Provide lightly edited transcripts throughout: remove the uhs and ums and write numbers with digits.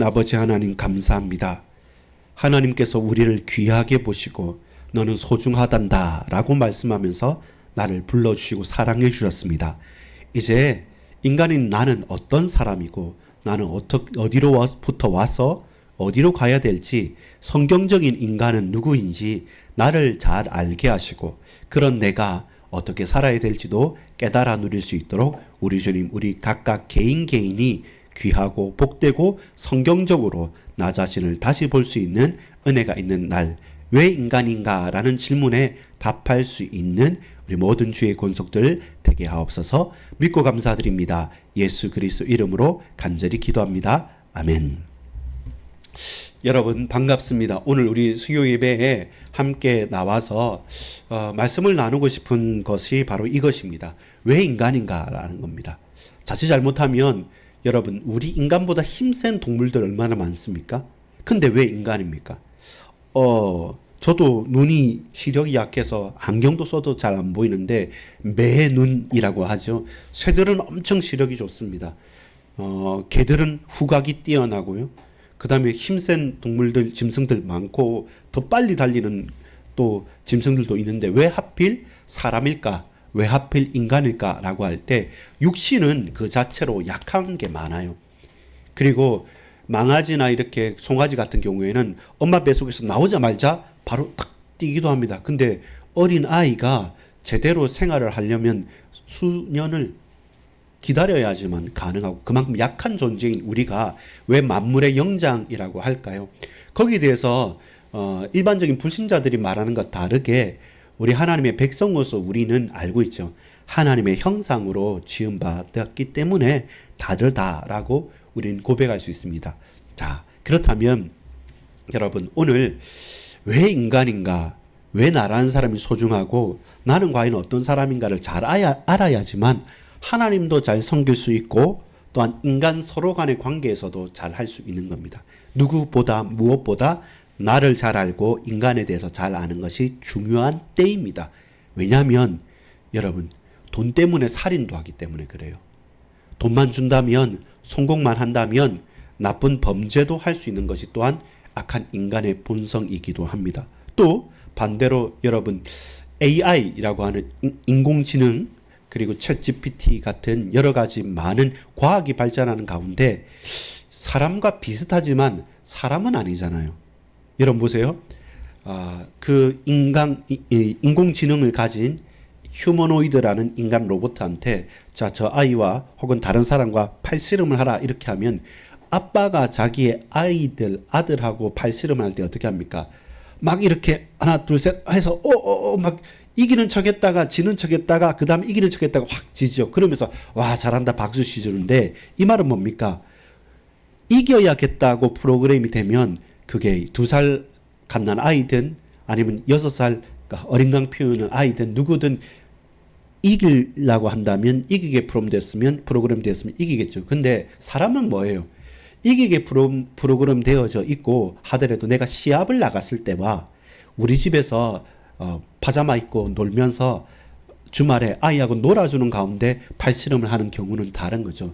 아버지 하나님 감사합니다. 하나님께서 우리를 귀하게 보시고 너는 소중하단다 라고 말씀하면서 나를 불러주시고 사랑해 주셨습니다. 이제 인간인 나는 어떤 사람이고 나는 어디로부터 와서 어디로 가야 될지, 성경적인 인간은 누구인지 나를 잘 알게 하시고 그런 내가 어떻게 살아야 될지도 깨달아 누릴 수 있도록 우리 주님, 우리 각각 개인이 귀하고 복되고 성경적으로 나 자신을 다시 볼 수 있는 은혜가 있는 날, 왜 인간인가 라는 질문에 답할 수 있는 우리 모든 주의 권속들 되게 하옵소서. 믿고 감사드립니다. 예수 그리스도 이름으로 간절히 기도합니다. 아멘. 여러분 반갑습니다. 오늘 우리 수요 예배에 함께 나와서 말씀을 나누고 싶은 것이 바로 이것입니다. 왜 인간인가라는 겁니다. 자칫 잘못하면 여러분, 우리 인간보다 힘센 동물들 얼마나 많습니까? 근데 왜 인간입니까? 저도 눈이 시력이 약해서 안경도 써도 잘 안 보이는데 매눈이라고 하죠. 새들은 엄청 시력이 좋습니다. 개들은 후각이 뛰어나고요. 그 다음에 힘센 동물들, 짐승들 많고 더 빨리 달리는 또 짐승들도 있는데 왜 하필 사람일까? 왜 하필 인간일까라고 할 때 육신은 그 자체로 약한 게 많아요. 그리고 망아지나 이렇게 송아지 같은 경우에는 엄마 뱃속에서 나오자마자 바로 탁 뛰기도 합니다. 근데 어린 아이가 제대로 생활을 하려면 수년을 기다려야지만 가능하고, 그만큼 약한 존재인 우리가 왜 만물의 영장이라고 할까요? 거기에 대해서 일반적인 불신자들이 말하는 것 다르게 우리 하나님의 백성으로서 우리는 알고 있죠. 하나님의 형상으로 지음받았기 때문에 다르다라고 우리는 고백할 수 있습니다. 자, 그렇다면 여러분, 오늘 왜 인간인가, 왜 나라는 사람이 소중하고 나는 과연 어떤 사람인가를 잘 알아야지만 하나님도 잘 섬길 수 있고 또한 인간 서로 간의 관계에서도 잘 할 수 있는 겁니다. 누구보다 무엇보다 나를 잘 알고 인간에 대해서 잘 아는 것이 중요한 때입니다. 왜냐하면 여러분, 돈 때문에 살인도 하기 때문에 그래요. 돈만 준다면, 성공만 한다면 나쁜 범죄도 할 수 있는 것이 또한 악한 인간의 본성이기도 합니다. 또 반대로 여러분, AI라고 하는 인공지능, 그리고 챗GPT 같은 여러 가지 많은 과학이 발전하는 가운데 사람과 비슷하지만 사람은 아니잖아요. 여러분 보세요. 그 인공지능을 가진 휴머노이드라는 인간 로봇한테 자, 저 아이와 혹은 다른 사람과 팔씨름을 하라 이렇게 하면 아빠가 자기의 아들하고 팔씨름을 할 때 어떻게 합니까? 막 이렇게 하나 둘 셋 해서 막 이기는 척 했다가 지는 척 했다가 그 다음에 이기는 척 했다가 확 지죠. 그러면서 와 잘한다 박수 치주는데 이 말은 뭡니까? 이겨야겠다고 프로그램이 되면 그게 2살 갓난 아이든 아니면 6살 그러니까 어린강 피우는 아이든 누구든 이기려고 한다면 이기게 프로그램 됐으면 이기겠죠. 근데 사람은 뭐예요? 이기게 프로그램 되어져 있고 하더라도 내가 시합을 나갔을 때와 우리 집에서 파자마 입고 놀면서 주말에 아이하고 놀아주는 가운데 팔씨름을 하는 경우는 다른 거죠.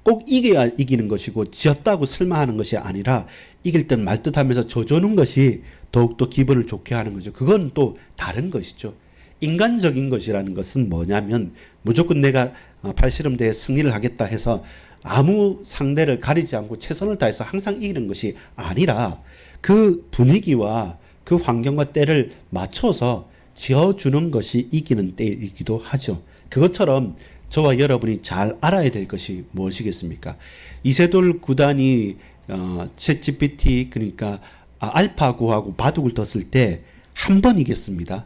꼭 이겨야 이기는 것이고 지었다고 슬마하는 것이 아니라 이길 듯 말 듯 하면서 져주는 것이 더욱더 기분을 좋게 하는 거죠. 그건 또 다른 것이죠. 인간적인 것이라는 것은 뭐냐면 무조건 내가 팔씨름대회 승리를 하겠다 해서 아무 상대를 가리지 않고 최선을 다해서 항상 이기는 것이 아니라 그 분위기와 그 환경과 때를 맞춰서 지어주는 것이 이기는 때이기도 하죠. 그것처럼 저와 여러분이 잘 알아야 될 것이 무엇이겠습니까? 이세돌 구단이 챗GPT 그러니까 알파고하고 바둑을 뒀을 때 한 번 이겼습니다.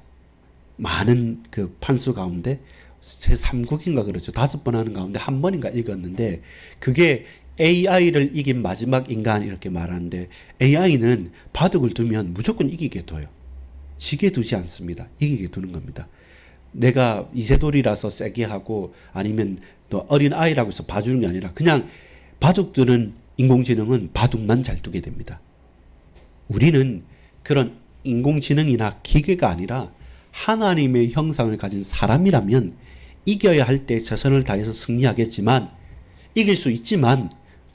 많은 그 판수 가운데 제3국인가 그렇죠. 5번 하는 가운데 한 번인가 이겼는데 그게 AI를 이긴 마지막 인간 이렇게 말하는데 AI는 바둑을 두면 무조건 이기게 둬요. 지게 두지 않습니다. 이기게 두는 겁니다. 내가 이세돌이라서 세게 하고 아니면 또 어린 아이라고 해서 봐주는 게 아니라 그냥 바둑 두는 인공지능은 바둑만 잘 두게 됩니다. 우리는 그런 인공지능이나 기계가 아니라 하나님의 형상을 가진 사람이라면 이겨야 할 때 최선을 다해서 승리하겠지만 이길 수 있지만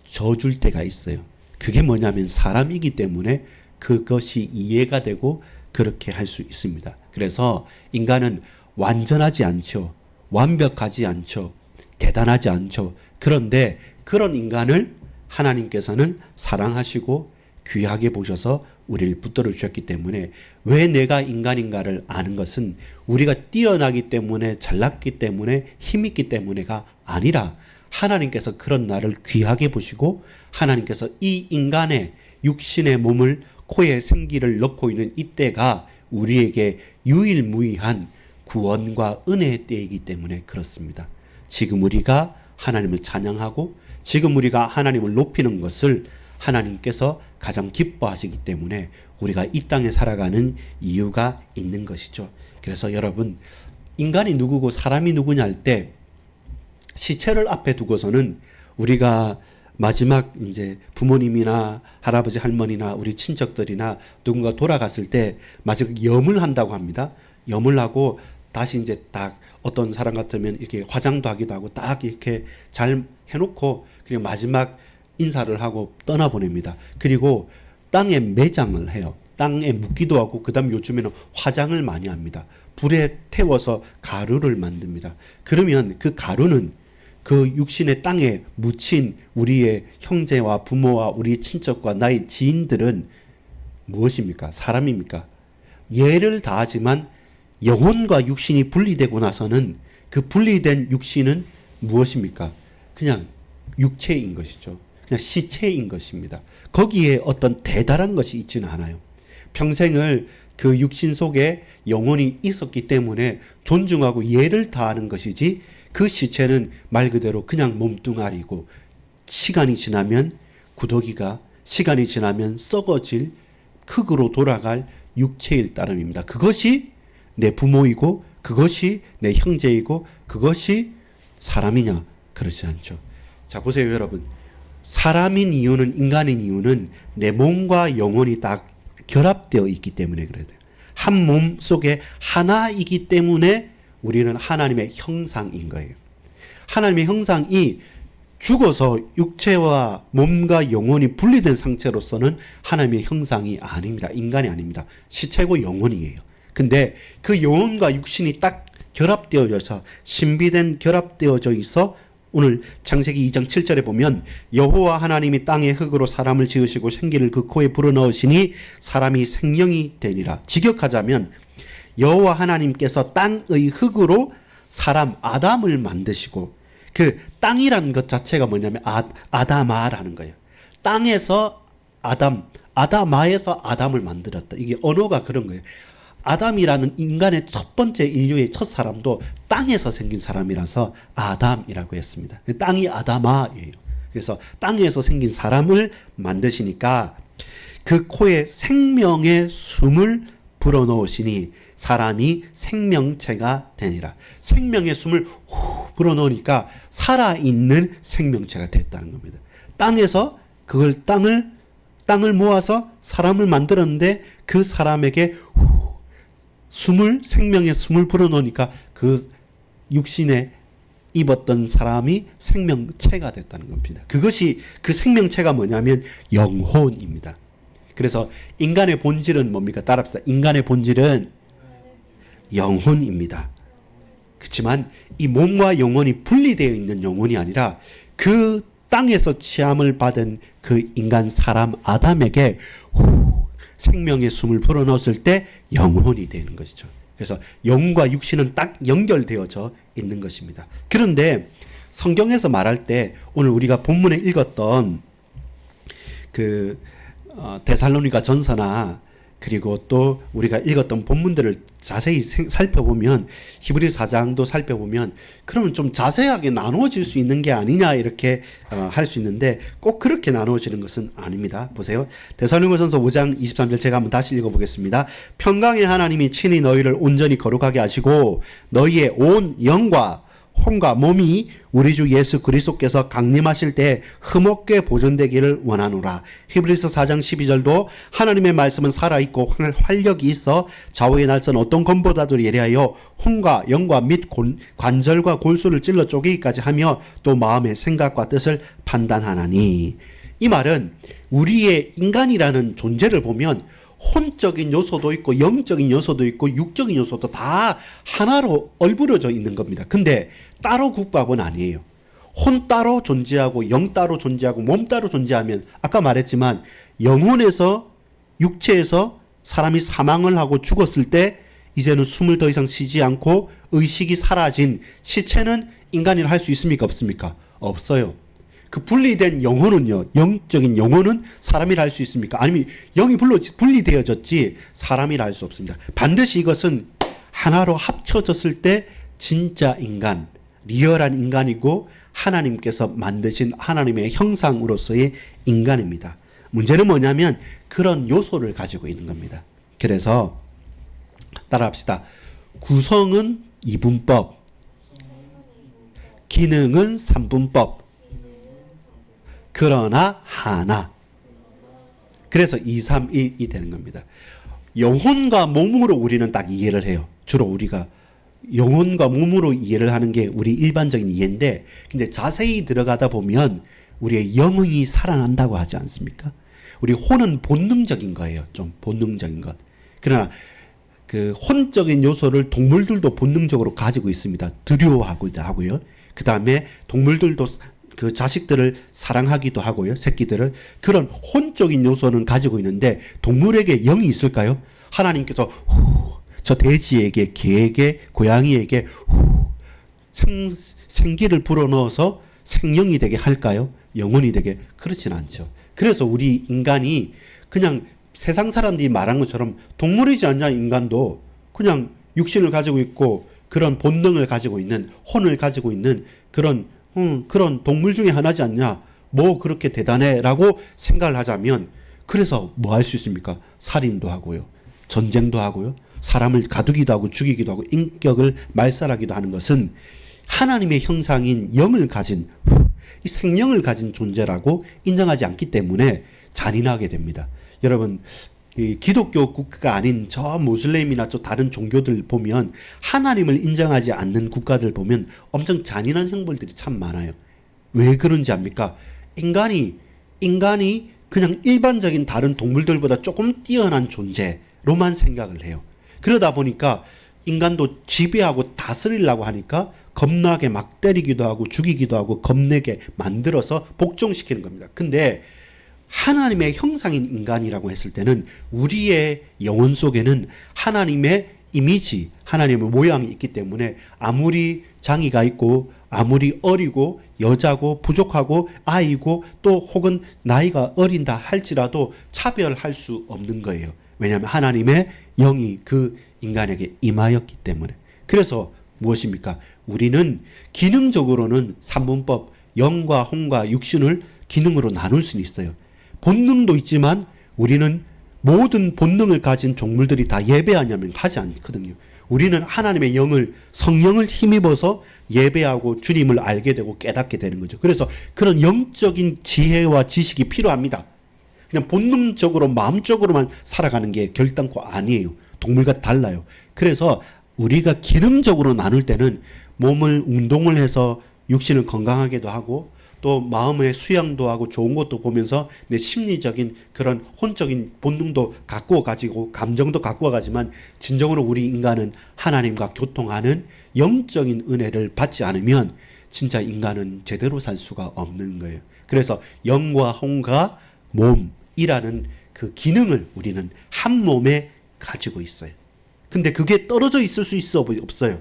져줄 때가 있어요. 그게 뭐냐면 사람이기 때문에 그것이 이해가 되고 그렇게 할 수 있습니다. 그래서 인간은 완전하지 않죠. 완벽하지 않죠. 대단하지 않죠. 그런데 그런 인간을 하나님께서는 사랑하시고 귀하게 보셔서 우리를 붙들어 주셨기 때문에 왜 내가 인간인가를 아는 것은 우리가 뛰어나기 때문에 잘났기 때문에 힘있기 때문에가 아니라 하나님께서 그런 나를 귀하게 보시고 하나님께서 이 인간의 육신의 몸을 코에 생기를 넣고 있는 이때가 우리에게 유일무이한 구원과 은혜의 때이기 때문에 그렇습니다. 지금 우리가 하나님을 찬양하고 지금 우리가 하나님을 높이는 것을 하나님께서 가장 기뻐하시기 때문에 우리가 이 땅에 살아가는 이유가 있는 것이죠. 그래서 여러분, 인간이 누구고 사람이 누구냐 할 때 시체를 앞에 두고서는 우리가 마지막 이제 부모님이나 할아버지 할머니나 우리 친척들이나 누군가 돌아갔을 때 마지막 염을 한다고 합니다. 염을 하고 다시 이제 딱 어떤 사람 같으면 이렇게 화장도 하기도 하고 딱 이렇게 잘 해놓고 그냥 마지막 인사를 하고 떠나보냅니다. 그리고 땅에 매장을 해요. 땅에 묻기도 하고 그다음 요즘에는 화장을 많이 합니다. 불에 태워서 가루를 만듭니다. 그러면 그 가루는 그 육신의 땅에 묻힌 우리의 형제와 부모와 우리 친척과 나의 지인들은 무엇입니까? 사람입니까? 예를 다하지만 영혼과 육신이 분리되고 나서는 그 분리된 육신은 무엇입니까? 그냥 육체인 것이죠. 그냥 시체인 것입니다. 거기에 어떤 대단한 것이 있지는 않아요. 평생을 그 육신 속에 영혼이 있었기 때문에 존중하고 예를 다하는 것이지 그 시체는 말 그대로 그냥 몸뚱아리고 시간이 지나면 구더기가 시간이 지나면 썩어질 흙으로 돌아갈 육체일 따름입니다. 그것이 내 부모이고 그것이 내 형제이고 그것이 사람이냐? 그렇지 않죠. 자, 보세요, 여러분. 사람인 이유는 인간인 이유는 내 몸과 영혼이 다 결합되어 있기 때문에 그래요. 한 몸 속에 하나이기 때문에 우리는 하나님의 형상인 거예요. 하나님의 형상이 죽어서 육체와 몸과 영혼이 분리된 상태로서는 하나님의 형상이 아닙니다. 인간이 아닙니다. 시체고 영혼이에요. 근데 그 영혼과 육신이 딱 결합되어져서 신비된 결합되어져 있어 오늘 창세기 2장 7절에 보면 여호와 하나님이 땅의 흙으로 사람을 지으시고 생기를 그 코에 불어넣으시니 사람이 생명이 되니라. 직역하자면 여호와 하나님께서 땅의 흙으로 사람 아담을 만드시고 그 땅이라는 것 자체가 뭐냐면 아다마라는 거예요. 땅에서 아다마에서 아담을 만들었다. 이게 언어가 그런 거예요. 아담이라는 인간의 첫 번째 인류의 첫 사람도 땅에서 생긴 사람이라서 아담이라고 했습니다. 땅이 아다마예요. 그래서 땅에서 생긴 사람을 만드시니까 그 코에 생명의 숨을 불어넣으시니 사람이 생명체가 되니라. 생명의 숨을 후 불어넣으니까 살아있는 생명체가 됐다는 겁니다. 땅에서 그걸 땅을 모아서 사람을 만들었는데 그 사람에게 생명의 숨을 불어넣으니까 그 육신에 입었던 사람이 생명체가 됐다는 겁니다. 그것이 그 생명체가 뭐냐면 영혼입니다. 그래서 인간의 본질은 뭡니까? 따라합시다. 인간의 본질은 영혼입니다. 그렇지만 이 몸과 영혼이 분리되어 있는 영혼이 아니라 그 땅에서 취함을 받은 그 인간 사람 아담에게 생명의 숨을 불어넣었을 때 영혼이 되는 것이죠. 그래서 영과 육신은 딱 연결되어져 있는 것입니다. 그런데 성경에서 말할 때 오늘 우리가 본문에 읽었던 그 데살로니가 전서나 그리고 또 우리가 읽었던 본문들을 자세히 살펴보면 히브리서 4장도 살펴보면 그러면 좀 자세하게 나누어질 수 있는 게 아니냐 이렇게 할 수 있는데 꼭 그렇게 나누어지는 것은 아닙니다. 보세요. 데살로니가전서 5장 23절 제가 한번 다시 읽어보겠습니다. 평강의 하나님이 친히 너희를 온전히 거룩하게 하시고 너희의 온 영과 혼과 몸이 우리 주 예수 그리스도께서 강림하실 때 흠없게 보존되기를 원하노라. 히브리서 4장 12절도 하나님의 말씀은 살아있고 활력이 있어 좌우의 날선 어떤 검보다도 예리하여 혼과 영과 및 관절과 골수를 찔러 쪼개기까지 하며 또 마음의 생각과 뜻을 판단하나니. 이 말은 우리의 인간이라는 존재를 보면 혼적인 요소도 있고 영적인 요소도 있고 육적인 요소도 다 하나로 얼부러져 있는 겁니다. 근데 따로 국밥은 아니에요. 혼 따로 존재하고 영 따로 존재하고 몸 따로 존재하면 아까 말했지만 영혼에서 육체에서 사람이 사망을 하고 죽었을 때 이제는 숨을 더 이상 쉬지 않고 의식이 사라진 시체는 인간이라 할 수 있습니까? 없습니까? 없어요. 그 분리된 영혼은요, 영적인 영혼은 사람이라 할 수 있습니까? 아니면 영이 분리되어졌지 사람이라 할 수 없습니다. 반드시 이것은 하나로 합쳐졌을 때 진짜 인간, 리얼한 인간이고 하나님께서 만드신 하나님의 형상으로서의 인간입니다. 문제는 뭐냐면 그런 요소를 가지고 있는 겁니다. 그래서 따라합시다. 구성은 이분법, 기능은 삼분법, 그러나 하나. 그래서 2, 3, 1이 되는 겁니다. 영혼과 몸으로 우리는 딱 이해를 해요. 주로 우리가 영혼과 몸으로 이해를 하는 게 우리 일반적인 이해인데, 근데 자세히 들어가다 보면 우리의 영혼이 살아난다고 하지 않습니까? 우리 혼은 본능적인 거예요. 좀 본능적인 것. 그러나 그 혼적인 요소를 동물들도 본능적으로 가지고 있습니다. 두려워하기도 하고요. 그 다음에 동물들도 그 자식들을 사랑하기도 하고요. 새끼들을. 그런 혼적인 요소는 가지고 있는데 동물에게 영이 있을까요? 하나님께서 저 돼지에게, 개에게, 고양이에게 생기를 불어넣어서 생명이 되게 할까요? 영혼이 되게? 그렇진 않죠. 그래서 우리 인간이 그냥 세상 사람들이 말한 것처럼 동물이지 않냐. 인간도 그냥 육신을 가지고 있고 그런 본능을 가지고 있는, 혼을 가지고 있는 그런 동물 중에 하나지 않냐. 뭐 그렇게 대단해 라고 생각을 하자면, 그래서 뭐 할 수 있습니까? 살인도 하고요, 전쟁도 하고요, 사람을 가두기도 하고 죽이기도 하고 인격을 말살하기도 하는 것은 하나님의 형상인 영을 가진, 이 생명을 가진 존재라고 인정하지 않기 때문에 잔인하게 됩니다. 여러분, 이 기독교 국가가 아닌 저 모슬렘이나 저 다른 종교들 보면, 하나님을 인정하지 않는 국가들 보면 엄청 잔인한 형벌들이 참 많아요. 왜 그런지 압니까? 인간이 그냥 일반적인 다른 동물들보다 조금 뛰어난 존재로만 생각을 해요. 그러다 보니까 인간도 지배하고 다스리려고 하니까 겁나게 막 때리기도 하고 죽이기도 하고 겁내게 만들어서 복종시키는 겁니다. 근데 하나님의 형상인 인간이라고 했을 때는 우리의 영혼 속에는 하나님의 이미지, 하나님의 모양이 있기 때문에 아무리 장애가 있고 아무리 어리고 여자고 부족하고 아이고 또 혹은 나이가 어린다 할지라도 차별할 수 없는 거예요. 왜냐하면 하나님의 영이 그 인간에게 임하였기 때문에. 그래서 무엇입니까? 우리는 기능적으로는 삼분법, 영과 혼과 육신을 기능으로 나눌 수는 있어요. 본능도 있지만 우리는 모든 본능을 가진 종물들이 다 예배하냐면 하지 않거든요. 우리는 하나님의 영을, 성령을 힘입어서 예배하고 주님을 알게 되고 깨닫게 되는 거죠. 그래서 그런 영적인 지혜와 지식이 필요합니다. 그냥 본능적으로 마음적으로만 살아가는 게 결단코 아니에요. 동물과 달라요. 그래서 우리가 기능적으로 나눌 때는 몸을 운동을 해서 육신을 건강하게도 하고 또 마음의 수양도 하고 좋은 것도 보면서 내 심리적인 그런 혼적인 본능도 갖고 가지고 감정도 갖고 가지만, 진정으로 우리 인간은 하나님과 교통하는 영적인 은혜를 받지 않으면 진짜 인간은 제대로 살 수가 없는 거예요. 그래서 영과 혼과 몸이라는 그 기능을 우리는 한 몸에 가지고 있어요. 근데 그게 떨어져 있을 수 있어 없어요.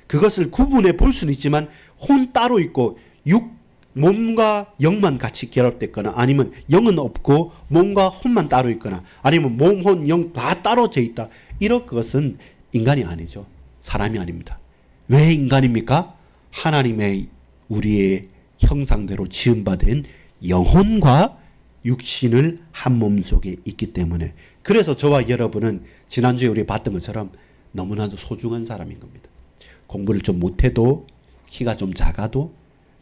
그것을 구분해 볼 수는 있지만 혼 따로 있고 몸과 영만 같이 결합됐거나, 아니면 영은 없고 몸과 혼만 따로 있거나, 아니면 몸, 혼, 영 다 따로져 있다, 이런 것은 인간이 아니죠. 사람이 아닙니다. 왜 인간입니까? 하나님의 우리의 형상대로 지음받은 영혼과 육신을 한 몸 속에 있기 때문에. 그래서 저와 여러분은 지난주에 우리 봤던 것처럼 너무나도 소중한 사람인 겁니다. 공부를 좀 못해도, 키가 좀 작아도,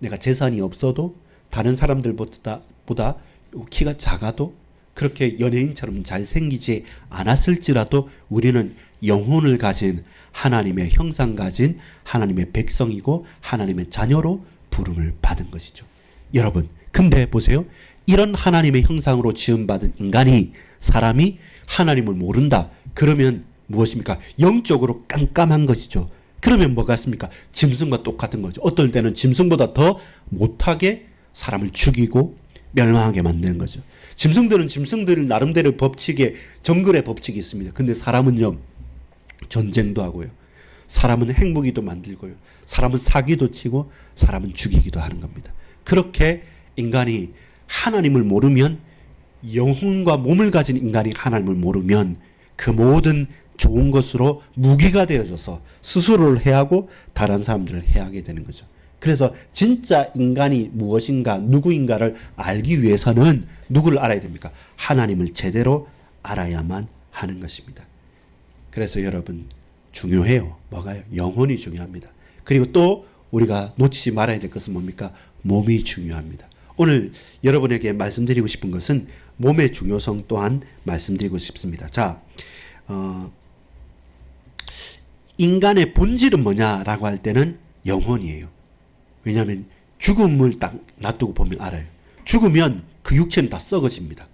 내가 재산이 없어도, 다른 사람들보다 키가 작아도, 그렇게 연예인처럼 잘생기지 않았을지라도 우리는 영혼을 가진 하나님의 형상 가진 하나님의 백성이고 하나님의 자녀로 부름을 받은 것이죠. 여러분, 근데 보세요. 이런 하나님의 형상으로 지음받은 인간이, 사람이 하나님을 모른다. 그러면 무엇입니까? 영적으로 깜깜한 것이죠. 그러면 뭐가 있습니까? 짐승과 똑같은 거죠. 어떨 때는 짐승보다 더 못하게 사람을 죽이고 멸망하게 만드는 거죠. 짐승들은 짐승들 나름대로 법칙에, 정글의 법칙이 있습니다. 근데 사람은요, 전쟁도 하고요. 사람은 행복이도 만들고요. 사람은 사기도 치고 사람은 죽이기도 하는 겁니다. 그렇게 인간이 하나님을 모르면, 영혼과 몸을 가진 인간이 하나님을 모르면 그 모든 좋은 것으로 무기가 되어져서 스스로를 해하고 다른 사람들을 해하게 되는 거죠. 그래서 진짜 인간이 무엇인가, 누구인가를 알기 위해서는 누구를 알아야 됩니까? 하나님을 제대로 알아야만 하는 것입니다. 그래서 여러분, 중요해요. 뭐가요? 영혼이 중요합니다. 그리고 또 우리가 놓치지 말아야 될 것은 뭡니까? 몸이 중요합니다. 오늘 여러분에게 말씀드리고 싶은 것은 몸의 중요성 또한 말씀드리고 싶습니다. 자, 인간의 본질은 뭐냐라고 할 때는 영혼이에요. 왜냐하면 죽음을 딱 놔두고 보면 알아요. 죽으면 그 육체는 다 썩어집니다.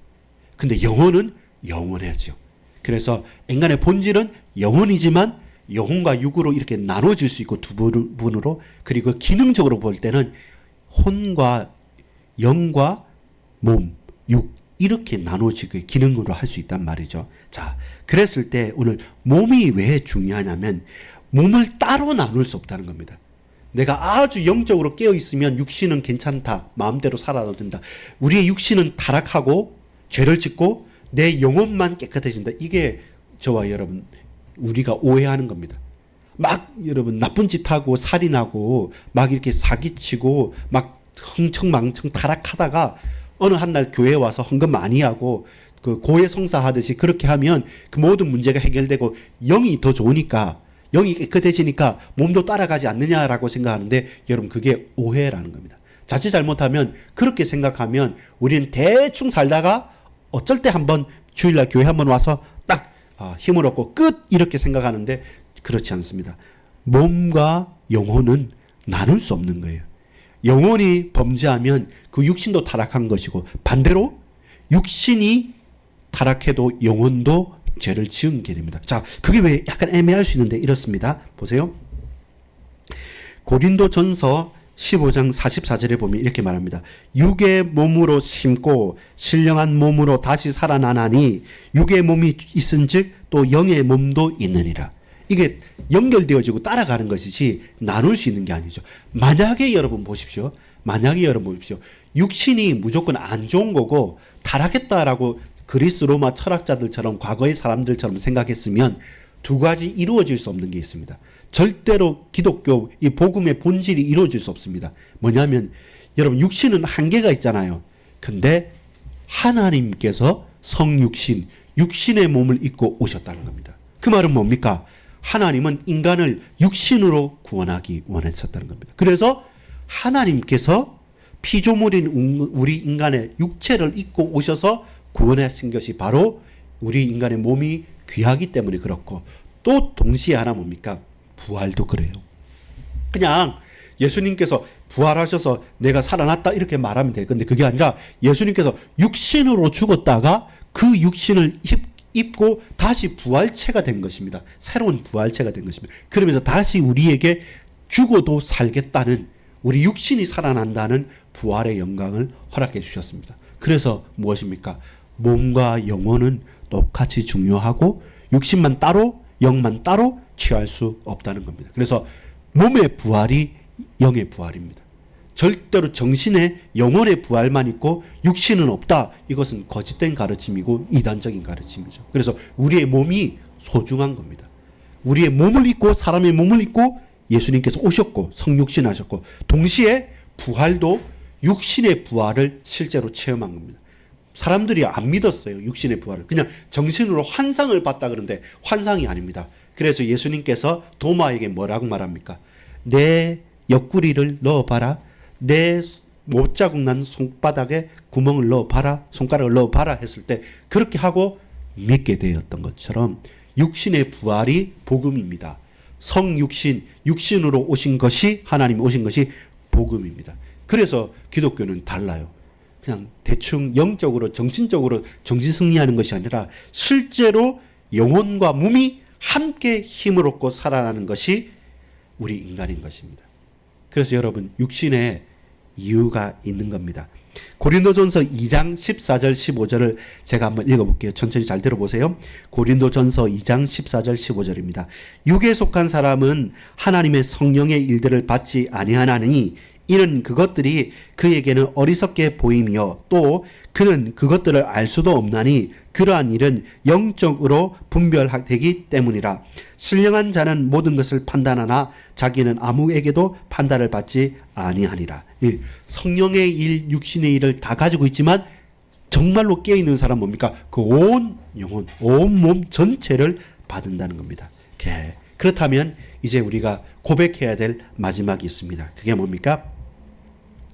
근데 영혼은 영원하죠. 그래서 인간의 본질은 영혼이지만 영혼과 육으로 이렇게 나눠질 수 있고, 두 분으로. 그리고 기능적으로 볼 때는 혼과 영과 몸, 육, 이렇게 나눠지게 기능으로 할 수 있단 말이죠. 자, 그랬을 때 오늘 몸이 왜 중요하냐면, 몸을 따로 나눌 수 없다는 겁니다. 내가 아주 영적으로 깨어 있으면 육신은 괜찮다, 마음대로 살아도 된다. 우리의 육신은 타락하고 죄를 짓고 내 영혼만 깨끗해진다. 이게 저와 여러분, 우리가 오해하는 겁니다. 막 여러분 나쁜 짓 하고 살인하고 막 이렇게 사기치고 막 흥청망청 타락하다가 어느 한날 교회에 와서 헌금 많이 하고 그 고해성사 하듯이 그렇게 하면 그 모든 문제가 해결되고 영이 더 좋으니까, 영이 깨끗해지니까 몸도 따라가지 않느냐라고 생각하는데, 여러분 그게 오해라는 겁니다. 자칫 잘못하면, 그렇게 생각하면 우리는 대충 살다가 어쩔 때 한번 주일날 교회 한번 와서 딱 힘을 얻고 끝, 이렇게 생각하는데 그렇지 않습니다. 몸과 영혼은 나눌 수 없는 거예요. 영혼이 범죄하면 그 육신도 타락한 것이고, 반대로 육신이 타락해도 영혼도 죄를 지은게 됩니다. 자, 그게 왜 약간 애매할 수 있는데 이렇습니다. 보세요. 고린도전서 15장 44절에 보면 이렇게 말합니다. 육의 몸으로 심고 신령한 몸으로 다시 살아나나니 육의 몸이 있은즉 또 영의 몸도 있느니라. 이게 연결되어지고 따라가는 것이지 나눌 수 있는 게 아니죠. 만약에 여러분 보십시오. 육신이 무조건 안 좋은 거고 타락했다라고 그리스 로마 철학자들처럼, 과거의 사람들처럼 생각했으면 두 가지 이루어질 수 없는 게 있습니다. 절대로 기독교 이 복음의 본질이 이루어질 수 없습니다. 뭐냐면 여러분, 육신은 한계가 있잖아요. 근데 하나님께서 성육신, 육신의 몸을 입고 오셨다는 겁니다. 그 말은 뭡니까? 하나님은 인간을 육신으로 구원하기 원하셨다는 겁니다. 그래서 하나님께서 피조물인 우리 인간의 육체를 입고 오셔서 구원하신 것이 바로 우리 인간의 몸이 귀하기 때문에 그렇고, 또 동시에 하나 뭡니까? 부활도 그래요. 그냥 예수님께서 부활하셔서 내가 살아났다 이렇게 말하면 될 건데, 그게 아니라 예수님께서 육신으로 죽었다가 그 육신을 입고 다시 부활체가 된 것입니다. 새로운 부활체가 된 것입니다. 그러면서 다시 우리에게 죽어도 살겠다는, 우리 육신이 살아난다는 부활의 영광을 허락해 주셨습니다. 그래서 무엇입니까? 몸과 영혼은 똑같이 중요하고 육신만 따로, 영만 따로 취할 수 없다는 겁니다. 그래서 몸의 부활이 영의 부활입니다. 절대로 정신의, 영혼의 부활만 있고 육신은 없다. 이것은 거짓된 가르침이고 이단적인 가르침이죠. 그래서 우리의 몸이 소중한 겁니다. 우리의 몸을 입고, 사람의 몸을 입고 예수님께서 오셨고 성육신 하셨고, 동시에 부활도 육신의 부활을 실제로 체험한 겁니다. 사람들이 안 믿었어요. 육신의 부활을. 그냥 정신으로 환상을 봤다 그러는데 환상이 아닙니다. 그래서 예수님께서 도마에게 뭐라고 말합니까? 내 옆구리를 넣어봐라. 내 못자국 난 손바닥에 구멍을 넣어봐라. 손가락을 넣어봐라 했을 때 그렇게 하고 믿게 되었던 것처럼 육신의 부활이 복음입니다. 성육신, 육신으로 오신 것이, 하나님이 오신 것이 복음입니다. 그래서 기독교는 달라요. 그냥 대충 영적으로 정신적으로 정신승리하는 것이 아니라 실제로 영혼과 몸이 함께 힘을 얻고 살아나는 것이 우리 인간인 것입니다. 그래서 여러분 육신에 이유가 있는 겁니다. 고린도전서 2장 14절 15절을 제가 한번 읽어볼게요. 천천히 잘 들어보세요. 고린도전서 2장 14절 15절입니다. 육에 속한 사람은 하나님의 성령의 일들을 받지 아니하나니 이는 그것들이 그에게는 어리석게 보이며 또 그는 그것들을 알 수도 없나니 그러한 일은 영적으로 분별되기 때문이라. 신령한 자는 모든 것을 판단하나 자기는 아무에게도 판단을 받지 아니하니라. 성령의 일, 육신의 일을 다 가지고 있지만 정말로 깨어있는 사람 뭡니까? 그 온 영혼, 온 몸 전체를 받는다는 겁니다. 그렇다면 이제 우리가 고백해야 될 마지막이 있습니다. 그게 뭡니까?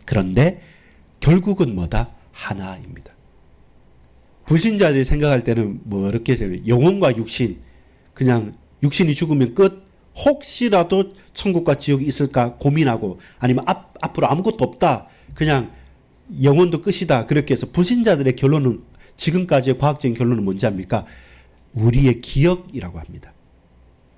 그런데 결국은 뭐다? 하나입니다. 불신자들이 생각할 때는 뭐 이렇게 돼요. 영혼과 육신, 그냥 육신이 죽으면 끝, 혹시라도 천국과 지옥이 있을까 고민하고 아니면 앞으로 아무것도 없다. 그냥 영혼도 끝이다. 그렇게 해서 불신자들의 결론은 지금까지의 과학적인 결론은 뭔지 압니까? 우리의 기억이라고 합니다.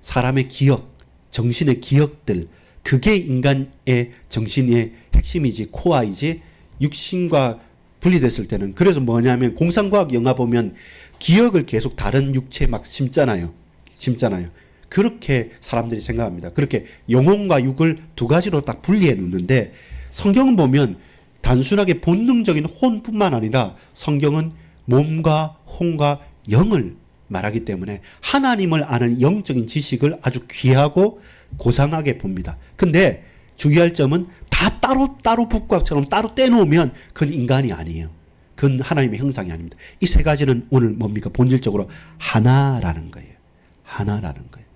사람의 기억, 정신의 기억들, 그게 인간의 정신의 핵심이지 코어이지 육신과 분리됐을 때는 그래서 뭐냐면 공상과학 영화 보면 기억을 계속 다른 육체에 막 심잖아요. 그렇게 사람들이 생각합니다. 그렇게 영혼과 육을 두 가지로 딱 분리해 놓는데 성경은 보면 단순하게 본능적인 혼뿐만 아니라 성경은 몸과 혼과 영을 말하기 때문에 하나님을 아는 영적인 지식을 아주 귀하고 고상하게 봅니다. 근데 주의할 점은 다 따로 북곽처럼 따로 떼놓으면 그건 인간이 아니에요. 그건 하나님의 형상이 아닙니다. 이 세 가지는 오늘 뭡니까? 본질적으로 하나라는 거예요. 하나라는 거예요.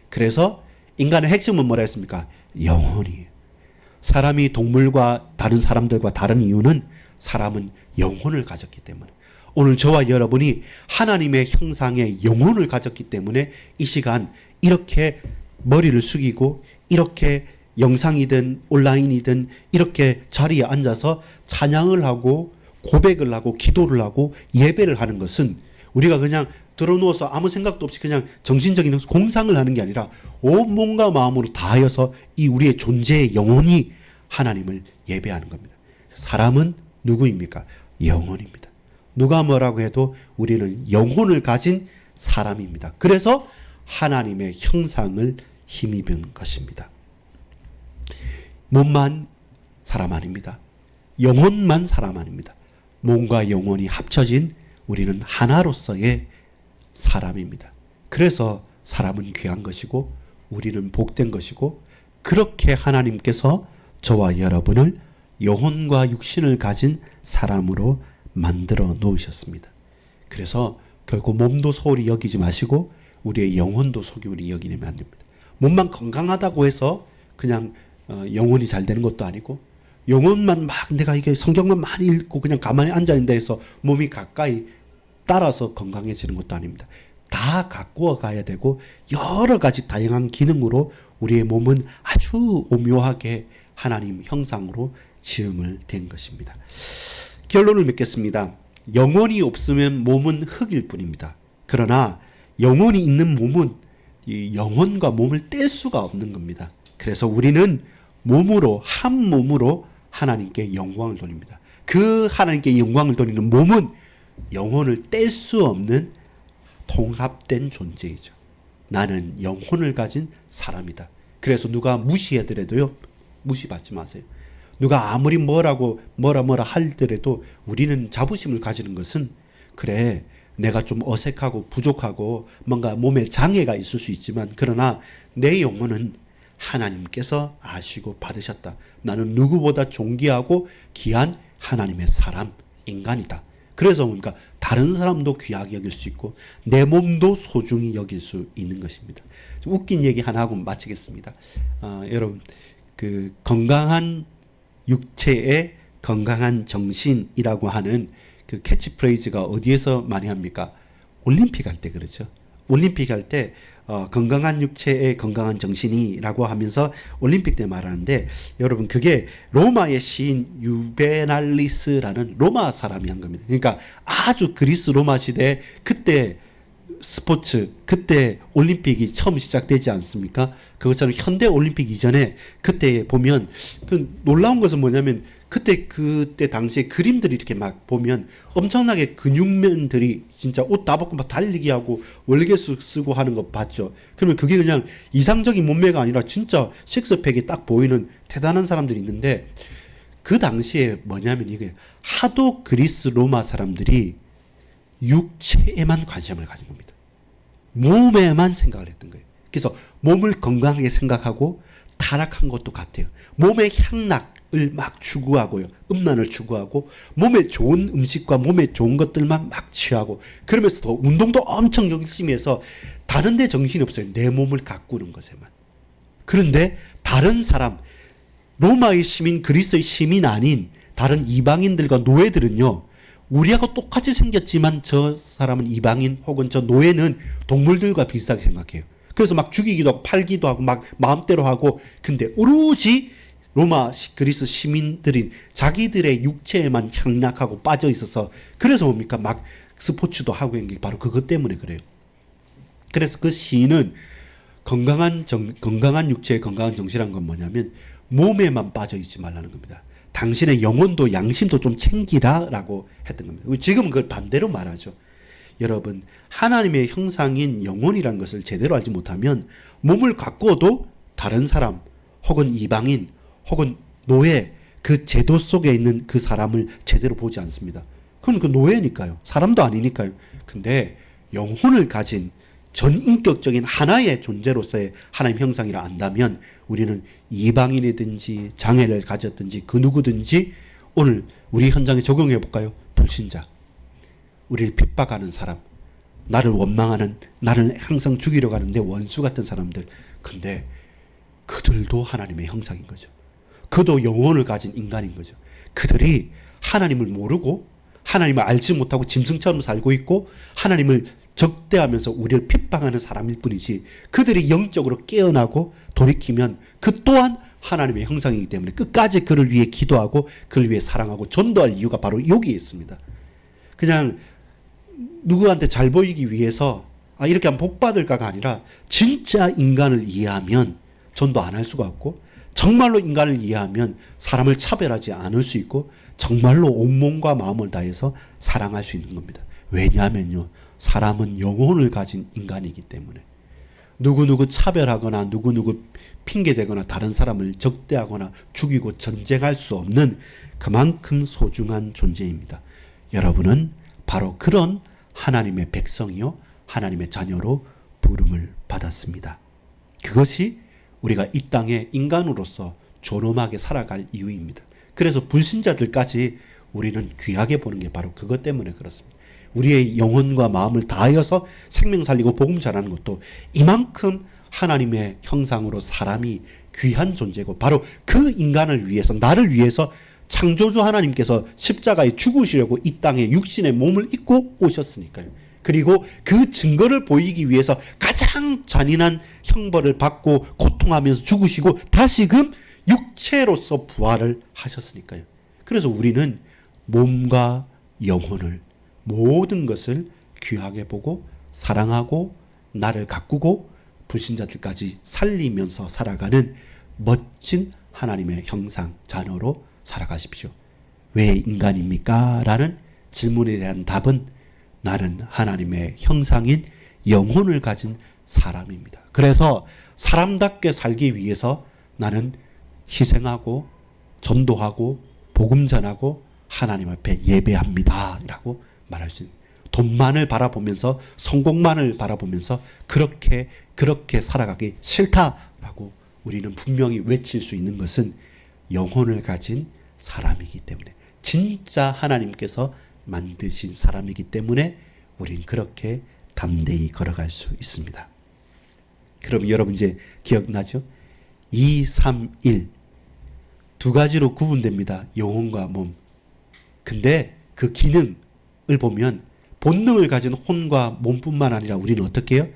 그래서 인간의 핵심은 뭐라 했습니까? 영혼이에요. 사람이 동물과 다른 사람들과 다른 이유는 사람은 영혼을 가졌기 때문에 오늘 저와 여러분이 하나님의 형상의 영혼을 가졌기 때문에 이 시간 이렇게 머리를 숙이고 이렇게 영상이든 온라인이든 이렇게 자리에 앉아서 찬양을 하고 고백을 하고 기도를 하고 예배를 하는 것은 우리가 그냥 들어누워서 아무 생각도 없이 그냥 정신적인 공상을 하는 게 아니라 온 몸과 마음으로 다하여서 이 우리의 존재의 영혼이 하나님을 예배하는 겁니다. 사람은 누구입니까? 영혼입니다. 누가 뭐라고 해도 우리는 영혼을 가진 사람입니다. 그래서 하나님의 형상을 힘입은 것입니다. 몸만 사람 아닙니다. 영혼만 사람 아닙니다. 몸과 영혼이 합쳐진 우리는 하나로서의 사람입니다. 그래서 사람은 귀한 것이고 우리는 복된 것이고 그렇게 하나님께서 저와 여러분을 영혼과 육신을 가진 사람으로 만들어 놓으셨습니다. 그래서 결국 몸도 소홀히 여기지 마시고 우리의 영혼도 소홀히 여기면 안 됩니다. 몸만 건강하다고 해서 그냥 영혼이 잘 되는 것도 아니고 영혼만 막 내가 이게 성경만 많이 읽고 그냥 가만히 앉아있는다 해서 몸이 가까이 따라서 건강해지는 것도 아닙니다. 다 가꾸어 가야 되고 여러 가지 다양한 기능으로 우리의 몸은 아주 오묘하게 하나님 형상으로 지음을 된 것입니다. 결론을 맺겠습니다. 영혼이 없으면 몸은 흙일 뿐입니다. 그러나 영혼이 있는 몸은 이 영혼과 몸을 뗄 수가 없는 겁니다. 그래서 우리는 몸으로 한 몸으로 하나님께 영광을 돌립니다. 그 하나님께 영광을 돌리는 몸은 영혼을 뗄 수 없는 통합된 존재이죠. 나는 영혼을 가진 사람이다. 그래서 누가 무시하더라도요, 무시받지 마세요. 누가 아무리 뭐라 하더라도 우리는 자부심을 가지는 것은 그래 내가 좀 어색하고 부족하고 뭔가 몸에 장애가 있을 수 있지만 그러나 내 영혼은 하나님께서 아시고 받으셨다. 나는 누구보다 존귀하고 귀한 하나님의 사람, 인간이다. 그래서 뭔가 다른 사람도 귀하게 여길 수 있고 내 몸도 소중히 여길 수 있는 것입니다. 좀 웃긴 얘기 하나 하고 마치겠습니다. 여러분 그 건강한 육체에 건강한 정신이라고 하는 그 캐치프레이즈가 어디에서 많이 합니까? 올림픽 할 때 그렇죠. 올림픽 할 때 건강한 육체에 건강한 정신이라고 하면서 올림픽 때 말하는데 여러분 그게 로마의 시인 유베날리스라는 로마 사람이 한 겁니다. 그러니까 아주 그리스 로마 시대 그때 스포츠 그때 올림픽이 처음 시작되지 않습니까? 그것처럼 현대 올림픽 이전에 그때 보면 그 놀라운 것은 뭐냐면 그때 당시에 그림들이 이렇게 막 보면 엄청나게 근육맨들이 진짜 옷 다 벗고 막 달리기 하고 월계수 쓰고 하는 거 봤죠. 그러면 그게 그냥 이상적인 몸매가 아니라 진짜 식스팩이 딱 보이는 대단한 사람들이 있는데 그 당시에 뭐냐면 이게 하도 그리스 로마 사람들이 육체에만 관심을 가진 겁니다. 몸에만 생각을 했던 거예요. 그래서 몸을 건강하게 생각하고 타락한 것도 같아요. 몸의 향락을 막 추구하고요. 음란을 추구하고 몸에 좋은 음식과 몸에 좋은 것들만 막 취하고 그러면서 또 운동도 엄청 열심히 해서 다른 데 정신이 없어요. 내 몸을 가꾸는 것에만. 그런데 다른 사람 로마의 시민 그리스의 시민 아닌 다른 이방인들과 노예들은요. 우리하고 똑같이 생겼지만 저 사람은 이방인 혹은 저 노예는 동물들과 비슷하게 생각해요. 그래서 막 죽이기도 하고 팔기도 하고 막 마음대로 하고 근데 오로지 로마 그리스 시민들인 자기들의 육체에만 향락하고 빠져 있어서 그래서 뭡니까 막 스포츠도 하고 있는 게 바로 그것 때문에 그래요. 그래서 그 시인은 건강한 육체에 건강한 정신이란 건 뭐냐면 몸에만 빠져 있지 말라는 겁니다. 당신의 영혼도 양심도 좀 챙기라라고 했던 겁니다. 지금은 그걸 반대로 말하죠. 여러분 하나님의 형상인 영혼이라는 것을 제대로 알지 못하면 몸을 가꾸어도 다른 사람 혹은 이방인 혹은 노예 그 제도 속에 있는 그 사람을 제대로 보지 않습니다. 그건 그 노예니까요. 사람도 아니니까요. 근데 영혼을 가진 전인격적인 하나의 존재로서의 하나님 형상이라 안다면 우리는 이방인이든지 장애를 가졌든지 그 누구든지 오늘 우리 현장에 적용해 볼까요? 불신자, 우리를 핍박하는 사람, 나를 원망하는, 나를 항상 죽이려고 하는 내 원수 같은 사람들. 근데 그들도 하나님의 형상인 거죠. 그도 영혼을 가진 인간인 거죠. 그들이 하나님을 모르고 하나님을 알지 못하고 짐승처럼 살고 있고 하나님을 적대하면서 우리를 핍박하는 사람일 뿐이지 그들이 영적으로 깨어나고 돌이키면 그 또한 하나님의 형상이기 때문에 끝까지 그를 위해 기도하고 그를 위해 사랑하고 전도할 이유가 바로 여기에 있습니다. 그냥 누구한테 잘 보이기 위해서 이렇게 하면 복 받을까가 아니라 진짜 인간을 이해하면 전도 안 할 수가 없고 정말로 인간을 이해하면 사람을 차별하지 않을 수 있고 정말로 온몸과 마음을 다해서 사랑할 수 있는 겁니다. 왜냐하면요. 사람은 영혼을 가진 인간이기 때문에 누구누구 차별하거나 누구누구 핑계대거나 다른 사람을 적대하거나 죽이고 전쟁할 수 없는 그만큼 소중한 존재입니다. 여러분은 바로 그런 하나님의 백성이요 하나님의 자녀로 부름을 받았습니다. 그것이 우리가 이 땅에 인간으로서 존엄하게 살아갈 이유입니다. 그래서 불신자들까지 우리는 귀하게 보는 게 바로 그것 때문에 그렇습니다. 우리의 영혼과 마음을 다하여서 생명 살리고 복음 전하는 것도 이만큼 하나님의 형상으로 사람이 귀한 존재고 바로 그 인간을 위해서 나를 위해서 창조주 하나님께서 십자가에 죽으시려고 이 땅에 육신의 몸을 입고 오셨으니까요. 그리고 그 증거를 보이기 위해서 가장 잔인한 형벌을 받고 고통하면서 죽으시고 다시금 육체로서 부활을 하셨으니까요. 그래서 우리는 몸과 영혼을 모든 것을 귀하게 보고 사랑하고 나를 가꾸고 불신자들까지 살리면서 살아가는 멋진 하나님의 형상 자녀로 살아가십시오. 왜 인간입니까? 라는 질문에 대한 답은 나는 하나님의 형상인 영혼을 가진 사람입니다. 그래서 사람답게 살기 위해서 나는 희생하고 전도하고 복음 전하고 하나님 앞에 예배합니다. 라고 말할 수 있는 돈만을 바라보면서 성공만을 바라보면서 그렇게 살아가기 싫다라고 우리는 분명히 외칠 수 있는 것은 영혼을 가진 사람이기 때문에 진짜 하나님께서 만드신 사람이기 때문에 우린 그렇게 담대히 걸어갈 수 있습니다. 그럼 여러분 이제 기억나죠? 2, 3, 1 두 가지로 구분됩니다. 영혼과 몸. 근데 그 기능을 보면 본능을 가진 혼과 몸뿐만 아니라 우리는 어떻게 해요?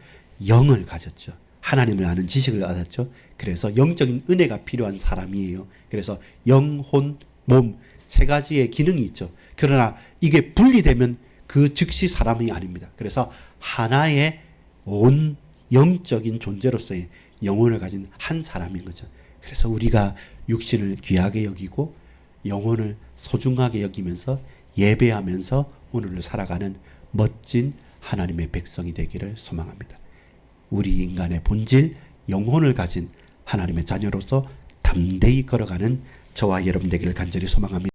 영을 가졌죠. 하나님을 아는 지식을 얻었죠. 그래서 영적인 은혜가 필요한 사람이에요. 그래서 영, 혼, 몸 세 가지의 기능이 있죠. 그러나 이게 분리되면 그 즉시 사람이 아닙니다. 그래서 하나의 온 영적인 존재로서의 영혼을 가진 한 사람인 거죠. 그래서 우리가 육신을 귀하게 여기고 영혼을 소중하게 여기면서 예배하면서 오늘을 살아가는 멋진 하나님의 백성이 되기를 소망합니다. 우리 인간의 본질, 영혼을 가진 하나님의 자녀로서 담대히 걸어가는 저와 여러분 되기를 간절히 소망합니다.